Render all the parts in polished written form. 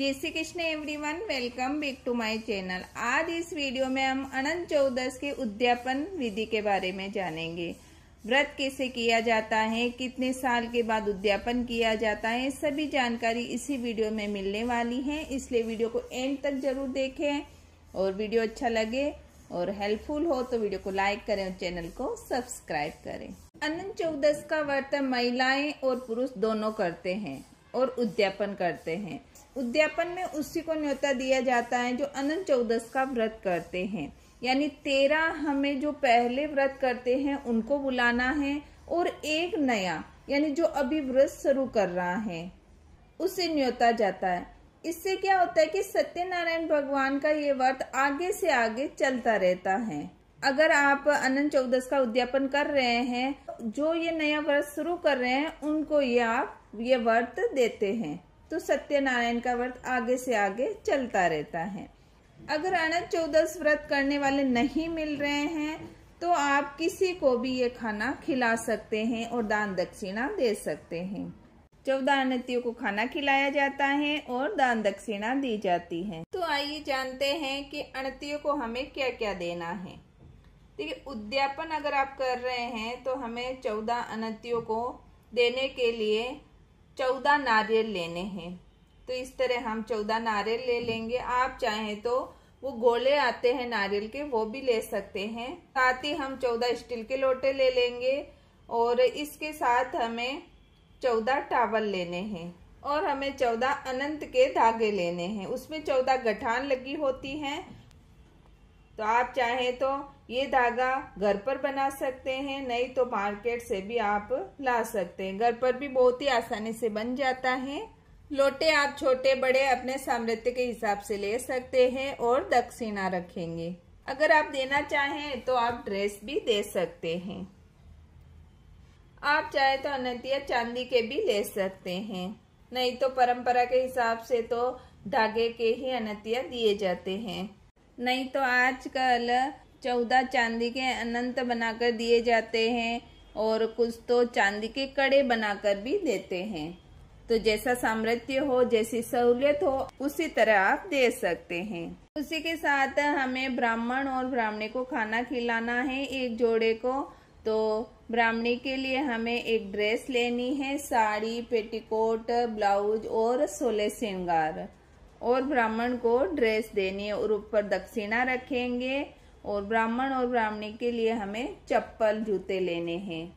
जय Shri Krishna everyone, welcome back to my channel. आज इस वीडियो में हम अनंत चतुर्दशी के उद्यापन विधि के बारे में जानेंगे। व्रत कैसे किया जाता है, कितने साल के बाद उद्यापन किया जाता है, सभी जानकारी इसी वीडियो में मिलने वाली है, इसलिए वीडियो को एंड तक जरूर देखें। और वीडियो अच्छा लगे और हेल्पफुल हो तो वीडियो को लाइक करें और चैनल को सब्सक्राइब करें। अनंत चतुर्दशी का व्रत महिलाएं और पुरुष दोनों करते हैं और उद्यापन करते हैं। उद्यापन में उसी को न्योता दिया जाता है जो अनंत चतुर्दशी का व्रत करते हैं, यानी 13 हमें जो पहले व्रत करते हैं उनको बुलाना है और एक नया यानी जो अभी व्रत शुरू कर रहा है उसे न्योता जाता है। इससे क्या होता है कि सत्यनारायण भगवान का ये व्रत आगे से आगे चलता रहता है। अगर आप अनंत चतुर्दशी का उद्यापन कर रहे हैं, जो ये नया व्रत शुरू कर रहे हैं उनको ये व्रत देते हैं, तो सत्यनारायण का व्रत आगे से आगे चलता रहता है। अगर अनंत चतुर्दशी व्रत करने वाले नहीं मिल रहे हैं तो आप किसी को भी ये खाना खिला सकते हैं और दान दक्षिणा दे सकते हैं। 14 अनतियों को खाना खिलाया जाता है और दान दक्षिणा दी जाती है। तो आइए जानते हैं कि अनतियों को हमें क्या क्या देना है। देखिए, उद्यापन अगर आप कर रहे हैं तो हमें 14 अनतियों को देने के लिए 14 नारियल लेने हैं। तो इस तरह हम 14 नारियल ले लेंगे। आप चाहें तो वो गोले आते हैं नारियल के, वो भी ले सकते हैं। साथ ही हम 14 स्टील के लोटे ले लेंगे और इसके साथ हमें 14 टावल लेने हैं और हमें 14 अनंत के धागे लेने हैं। उसमें 14 गठान लगी होती हैं। तो आप चाहें तो ये धागा घर पर बना सकते हैं, नहीं तो मार्केट से भी आप ला सकते हैं। घर पर भी बहुत ही आसानी से बन जाता है। लोटे आप छोटे बड़े अपने सामर्थ्य के हिसाब से ले सकते हैं और दक्षिणा रखेंगे। अगर आप देना चाहें तो आप ड्रेस भी दे सकते हैं। आप चाहे तो अनतिया चांदी के भी ले सकते हैं, नहीं तो परंपरा के हिसाब से तो धागे के ही अनतिया दिए जाते हैं। नहीं तो आजकल 14 चांदी के अनंत बनाकर दिए जाते हैं और कुछ तो चांदी के कड़े बनाकर भी देते हैं। तो जैसा सामर्थ्य हो, जैसी सहूलियत हो, उसी तरह आप दे सकते हैं। उसी के साथ हमें ब्राह्मण और ब्राह्मणी को खाना खिलाना है, एक जोड़े को। तो ब्राह्मणी के लिए हमें एक ड्रेस लेनी है, साड़ी, पेटीकोट, ब्लाउज और 16 श्रृंगार, और ब्राह्मण को ड्रेस देनी है और ऊपर दक्षिणा रखेंगे। और ब्राह्मण और ब्राह्मणी के लिए हमें चप्पल, जूते लेने हैं।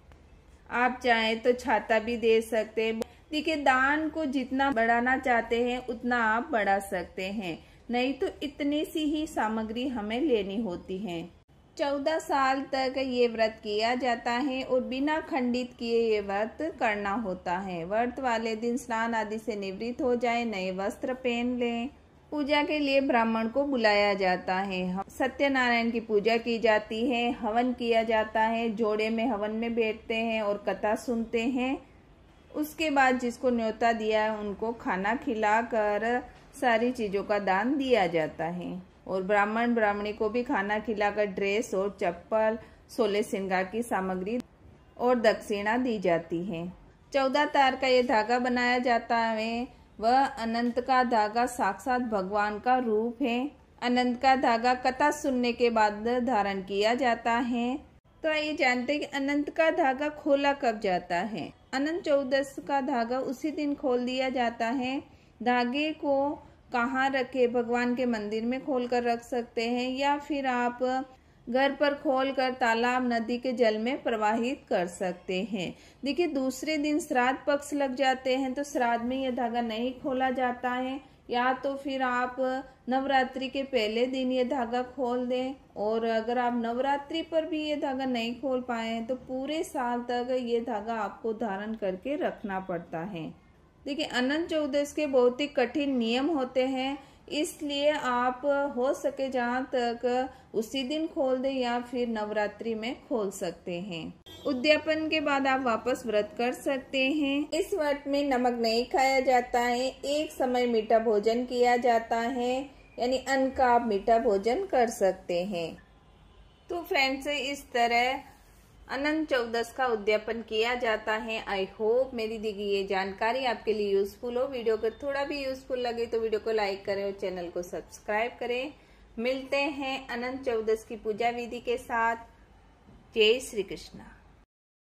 आप चाहें तो छाता भी दे सकते हैं। देखिए, दान को जितना बढ़ाना चाहते हैं उतना आप बढ़ा सकते हैं, नहीं तो इतनी सी ही सामग्री हमें लेनी होती है। 14 साल तक ये व्रत किया जाता है और बिना खंडित किए ये व्रत करना होता है। व्रत वाले दिन स्नान आदि से निवृत्त हो जाए, नए वस्त्र पहन लें। पूजा के लिए ब्राह्मण को बुलाया जाता है, सत्यनारायण की पूजा की जाती है, हवन किया जाता है, जोड़े में हवन में बैठते हैं और कथा सुनते हैं। उसके बाद जिसको न्योता दिया है उनको खाना खिलाकर सारी चीजों का दान दिया जाता है और ब्राह्मण ब्राह्मणी को भी खाना खिलाकर ड्रेस और चप्पल, 16 श्रृंगार की सामग्री और दक्षिणा दी जाती है। 14 तार का ये धागा बनाया जाता है। वह अनंत का धागा साक्षात भगवान का रूप है। अनंत का धागा कथा सुनने के बाद धारण किया जाता है। तो आइए जानते हैं कि अनंत का धागा खोला कब जाता है। अनंत चतुर्दशी का धागा उसी दिन खोल दिया जाता है। धागे को कहाँ रखे, भगवान के मंदिर में खोल कर रख सकते हैं या फिर आप घर पर खोलकर तालाब, नदी के जल में प्रवाहित कर सकते हैं। देखिए, दूसरे दिन श्राद्ध पक्ष लग जाते हैं तो श्राद्ध में यह धागा नहीं खोला जाता है, या तो फिर आप नवरात्रि के पहले दिन ये धागा खोल दें। और अगर आप नवरात्रि पर भी ये धागा नहीं खोल पाए तो पूरे साल तक ये धागा आपको धारण करके रखना पड़ता है। देखिए, अनंत चतुर्दशी के बहुत ही कठिन नियम होते हैं, इसलिए आप हो सके जहाँ तक उसी दिन खोल दें या फिर नवरात्रि में खोल सकते हैं। उद्यापन के बाद आप वापस व्रत कर सकते हैं। इस व्रत में नमक नहीं खाया जाता है। एक समय मीठा भोजन किया जाता है, यानी अन्न का आप मीठा भोजन कर सकते हैं। तो फ्रेंड्स, इस तरह अनंत चौदस का उद्यापन किया जाता है। आई होप मेरी दी गई ये जानकारी आपके लिए यूजफुल हो। वीडियो अगर थोड़ा भी यूजफुल लगे तो वीडियो को लाइक करें और चैनल को सब्सक्राइब करें। मिलते हैं अनंत चौदस की पूजा विधि के साथ। जय श्री कृष्णा।